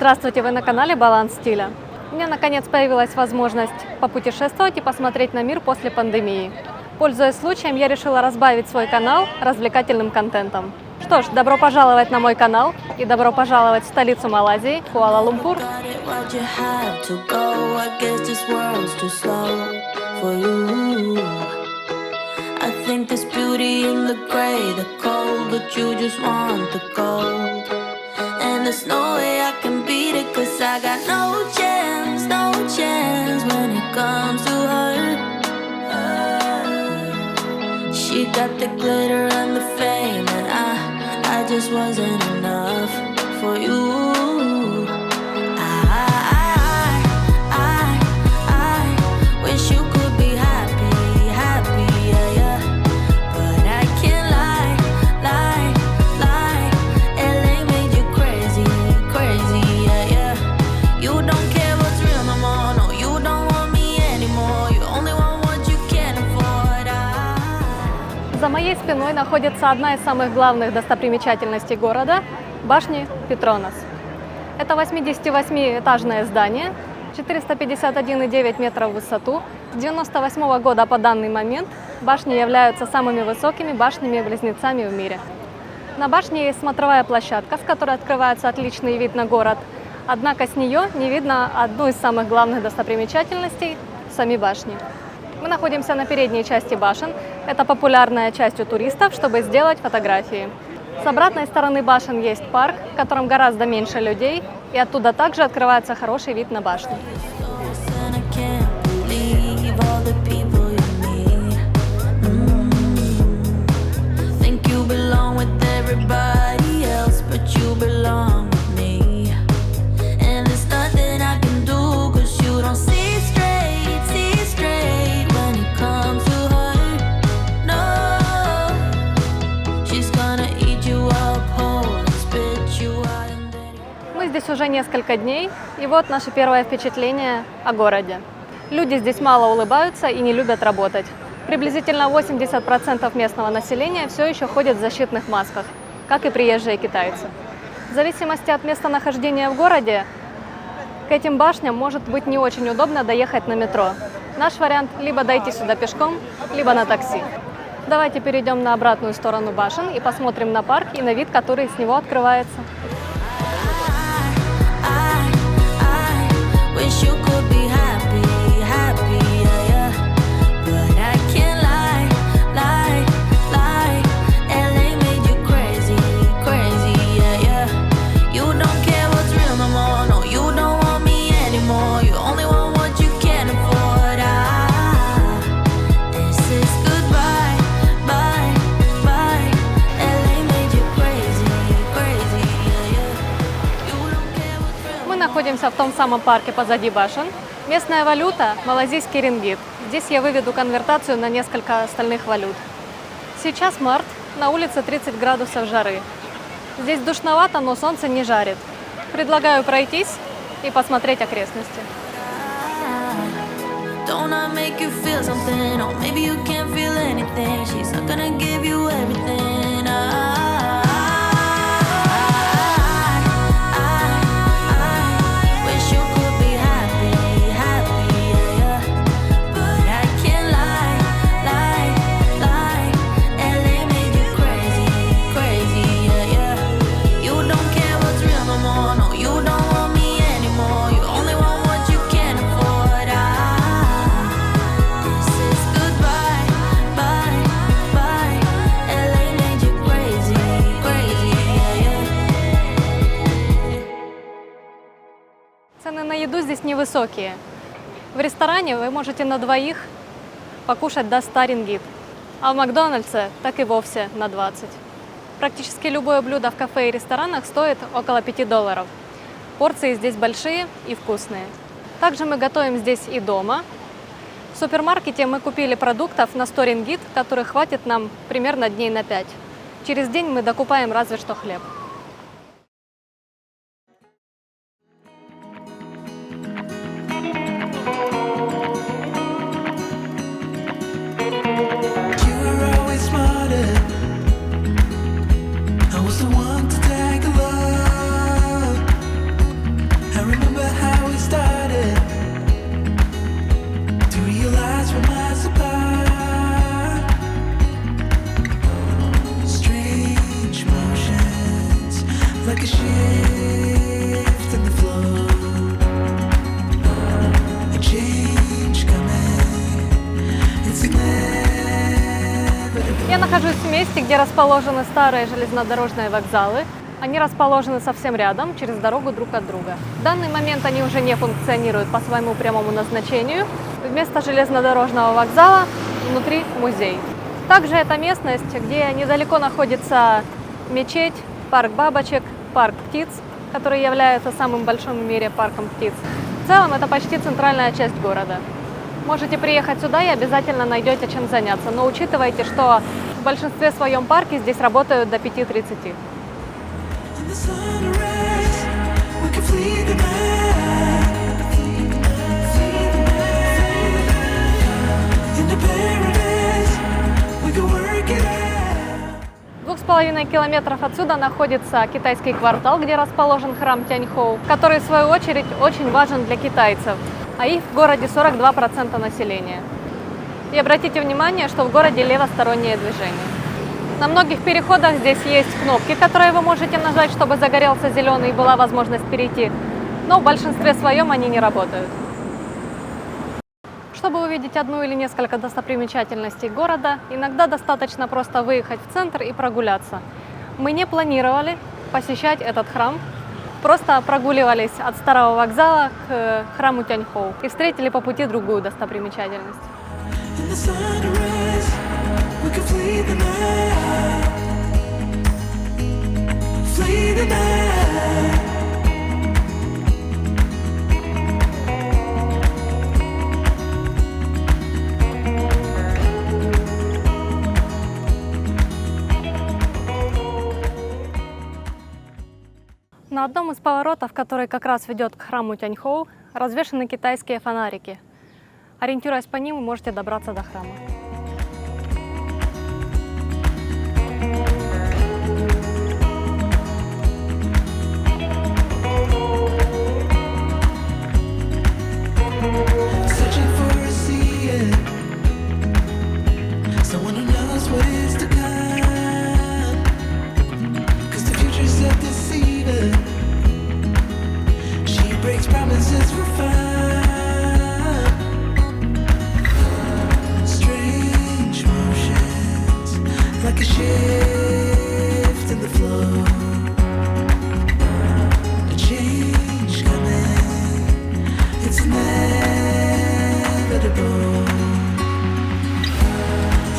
Здравствуйте, вы на канале «Баланс стиля». У меня наконец появилась возможность попутешествовать и посмотреть на мир после пандемии. Пользуясь случаем, я решила разбавить свой канал развлекательным контентом. Что ж, добро пожаловать на мой канал и добро пожаловать в столицу Малайзии, Куала-Лумпур. And there's no way I can beat it, 'cause I got no chance when it comes to her. She got the glitter and the fame, and I just wasn't enough for you. I wish you could be happy, yeah, yeah. But I can't lie. LA made you crazy, yeah, yeah. You don't care what's real no more, no, you don't want me anymore. You only want what you can't afford. За моей спиной находится одна из самых главных достопримечательностей города – башня Петронас. Это 88-этажное здание, 451,9 метров в высоту. С 1998 года по данный момент башни являются самыми высокими башнями-близнецами в мире. На башне есть смотровая площадка, с которой открывается отличный вид на город, однако с нее не видно одну из самых главных достопримечательностей – сами башни. Мы находимся на передней части башен, это популярная часть у туристов, чтобы сделать фотографии. С обратной стороны башен есть парк, в котором гораздо меньше людей, и оттуда также открывается хороший вид на башню. Мы здесь уже несколько дней, и вот наше первое впечатление о городе. Люди здесь мало улыбаются и не любят работать. Приблизительно 80% местного населения все еще ходят в защитных масках, как и приезжие китайцы. В зависимости от местонахождения в городе, к этим башням может быть не очень удобно доехать на метро. Наш вариант – либо дойти сюда пешком, либо на такси. Давайте перейдем на обратную сторону башен и посмотрим на парк и на вид, который с него открывается. Wish you could be happy, yeah, yeah. But I can't lie. LA made you crazy, yeah, yeah. You don't care what's real no more, no, you don't want me anymore. You only want what you can't afford. This is goodbye, bye. LA made you crazy, yeah, yeah. You don't care what's real. Мы находимся в том самом парке позади башен. Местная валюта – малазийский рингит. Здесь я выведу конвертацию на несколько остальных валют. Сейчас март, на улице 30 градусов жары. Здесь душновато, но солнце не жарит. Предлагаю пройтись и посмотреть окрестности. Don't I make you feel something? Or maybe you can't feel anything. She's not gonna give you everything. Wish you could be happy, yeah, yeah. But I can't lie. LA made you crazy, yeah, yeah. You don't care what's real no more, no, you don't want me anymore. You only want what you can't afford. This is goodbye, bye. LA made you crazy, yeah, yeah. Цены на еду здесь невысокие. В ресторане вы можете на двоих покушать до 100 рингит, а в Макдональдсе так и вовсе на 20. Практически любое блюдо в кафе и ресторанах стоит около $5. Порции здесь большие и вкусные. Также мы готовим здесь и дома. В супермаркете мы купили продуктов на 100 рингит, которых хватит нам примерно дней на 5. Через день мы докупаем разве что хлеб. You were always smarter. I was the one to tag along. like a shift in the flow. A change coming. It's inevitable. Я нахожусь в месте, где расположены старые железнодорожные вокзалы. Они расположены совсем рядом, через дорогу друг от друга. В данный момент они уже не функционируют по своему прямому назначению. Вместо железнодорожного вокзала внутри музей. Также это местность, где недалеко находится мечеть, парк бабочек, парк птиц, который является самым большим в мире парком птиц. В целом это почти центральная часть города. Можете приехать сюда и обязательно найдете чем заняться, но учитывайте, что в большинстве своем парке здесь работают до 5:30. In the sunrise, we can flee the night. In the paradise, we can work it out. 2,5 километров отсюда находится китайский квартал, где расположен храм Тяньхоу, который в свою очередь очень важен для китайцев, а их в городе 42% населения. И обратите внимание, что в городе левостороннее движение. На многих переходах здесь есть кнопки, которые вы можете нажать, чтобы загорелся зеленый и была возможность перейти, но в большинстве своем они не работают. Чтобы увидеть одну или несколько достопримечательностей города, иногда достаточно просто выехать в центр и прогуляться. Мы не планировали посещать этот храм, просто прогуливались от старого вокзала к храму Тяньхоу и встретили по пути другую достопримечательность. In the sunrise, we can flee the night. Flee the night. На одном из поворотов, который как раз ведет к храму Тяньхоу, развешаны китайские фонарики. Ориентируясь по ним, вы можете добраться до храма. Searching for a seeing, someone who knows what is to come. 'Cause the future's so deceiving. She breaks promises for fun. Strange motions, like a shift in the flow. A change coming. It's inevitable.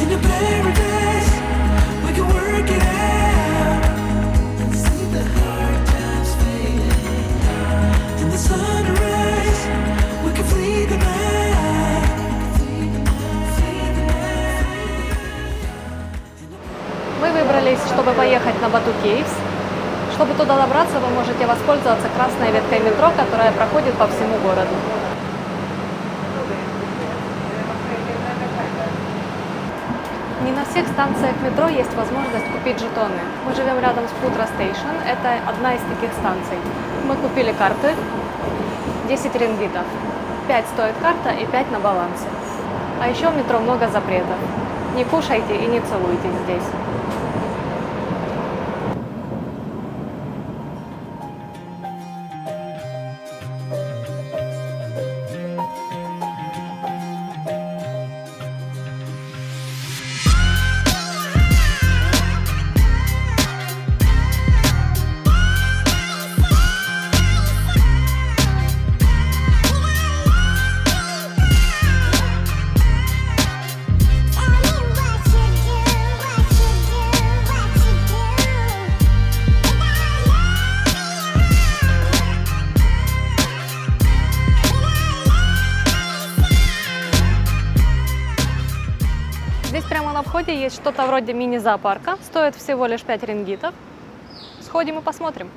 In a paradise, we can work it out and see the hard times fading. In the sunrise, we can flee the night. Flee the night. Мы выбрались, чтобы поехать на Бату Кейвс. Чтобы туда добраться, вы можете воспользоваться красной веткой метро, которая проходит по всему городу. Не на всех станциях метро есть возможность купить жетоны. Мы живем рядом с Путра Стейшн, это одна из таких станций. Мы купили карты, 10 рингитов. 5 стоит карта и 5 на балансе. А еще в метро много запретов. Не кушайте и не целуйтесь здесь. Здесь прямо на входе есть что-то вроде мини-зоопарка. Стоит всего лишь 5 рингитов. Сходим и посмотрим.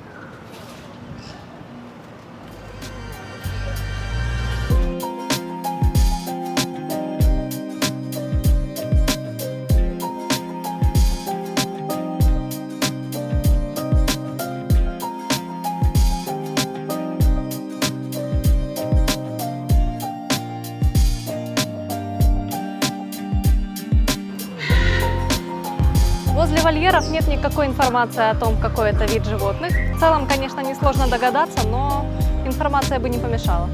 Возле вольеров нет никакой информации о том, какой это вид животных. В целом, конечно, несложно догадаться, но информация бы не помешала.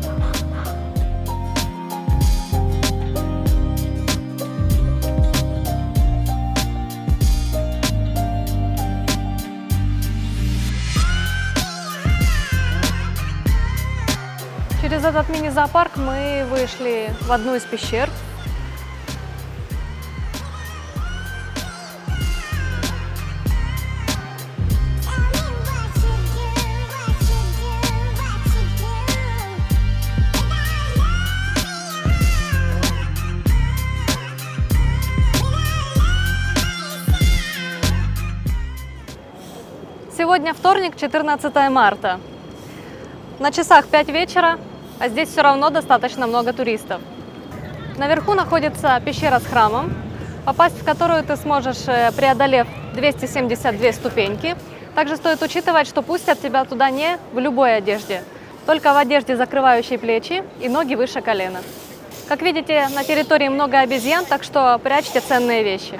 Через этот мини-зоопарк мы вышли в одну из пещер. Сегодня вторник, 14 марта. На часах 5 вечера, а здесь все равно достаточно много туристов. Наверху находится пещера с храмом, попасть в которую ты сможешь, преодолев 272 ступеньки. Также стоит учитывать, что пустят тебя туда не в любой одежде, только в одежде, закрывающей плечи и ноги выше колена. Как видите, на территории много обезьян, так что прячьте ценные вещи.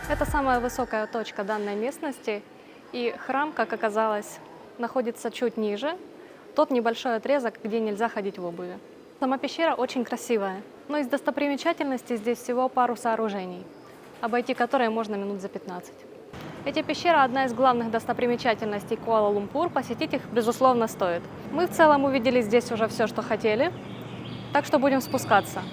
Это самая высокая точка данной местности, и храм, как оказалось, находится чуть ниже, тот небольшой отрезок, где нельзя ходить в обуви. Сама пещера очень красивая, но из достопримечательностей здесь всего пару сооружений, обойти которые можно минут за 15. Эти пещеры – одна из главных достопримечательностей Куала-Лумпур, посетить их, безусловно, стоит. Мы в целом увидели здесь уже все, что хотели, так что будем спускаться.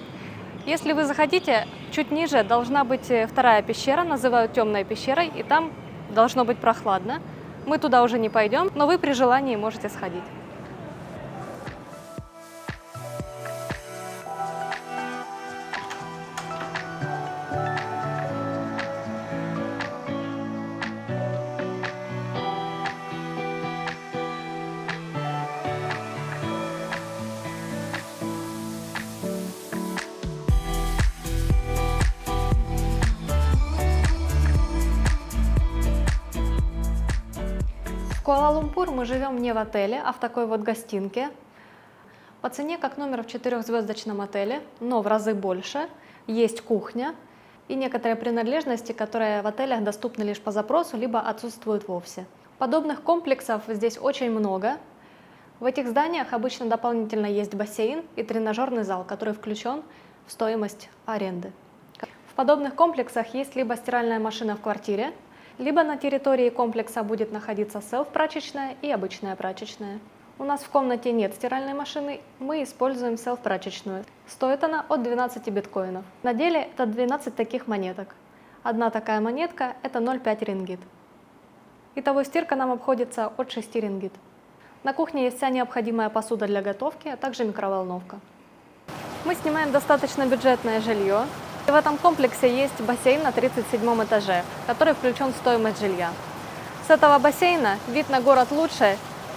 Если вы захотите, чуть ниже должна быть вторая пещера, называют темной пещерой, и там должно быть прохладно. Мы туда уже не пойдем, но вы при желании можете сходить. В Куала-Лумпур мы живем не в отеле, а в такой вот гостинке. По цене как номер в 4-звездочном отеле, но в разы больше. Есть кухня и некоторые принадлежности, которые в отелях доступны лишь по запросу, либо отсутствуют вовсе. Подобных комплексов здесь очень много. В этих зданиях обычно дополнительно есть бассейн и тренажерный зал, который включен в стоимость аренды. В подобных комплексах есть либо стиральная машина в квартире, либо на территории комплекса будет находиться селф-прачечная и обычная прачечная. У нас в комнате нет стиральной машины, мы используем селф-прачечную. Стоит она от 12 биткоинов. На деле это 12 таких монеток. Одна такая монетка – это 0,5 рингит. Итого стирка нам обходится от 6 рингит. На кухне есть вся необходимая посуда для готовки, а также микроволновка. Мы снимаем достаточно бюджетное жилье. И в этом комплексе есть бассейн на 37 этаже, который включен в стоимость жилья. С этого бассейна вид на город лучше,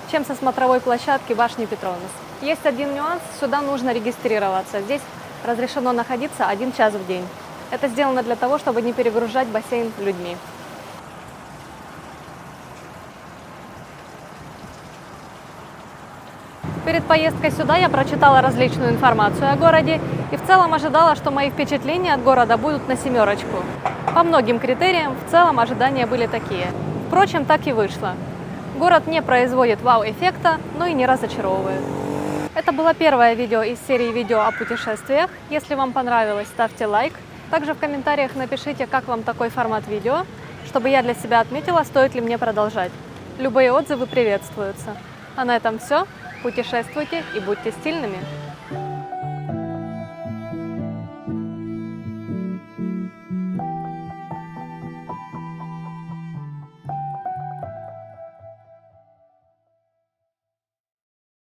чем со смотровой площадки башни Петронас. Есть один нюанс, сюда нужно регистрироваться. Здесь разрешено находиться 1 час в день. Это сделано для того, чтобы не перегружать бассейн людьми. Перед поездкой сюда я прочитала различную информацию о городе и в целом ожидала, что мои впечатления от города будут на 7. По многим критериям в целом ожидания были такие. Впрочем, так и вышло. Город не производит вау-эффекта, но и не разочаровывает. Это было первое видео из серии видео о путешествиях. Если вам понравилось, ставьте лайк. Также в комментариях напишите, как вам такой формат видео, чтобы я для себя отметила, стоит ли мне продолжать. Любые отзывы приветствуются. А на этом все. Путешествуйте и будьте стильными!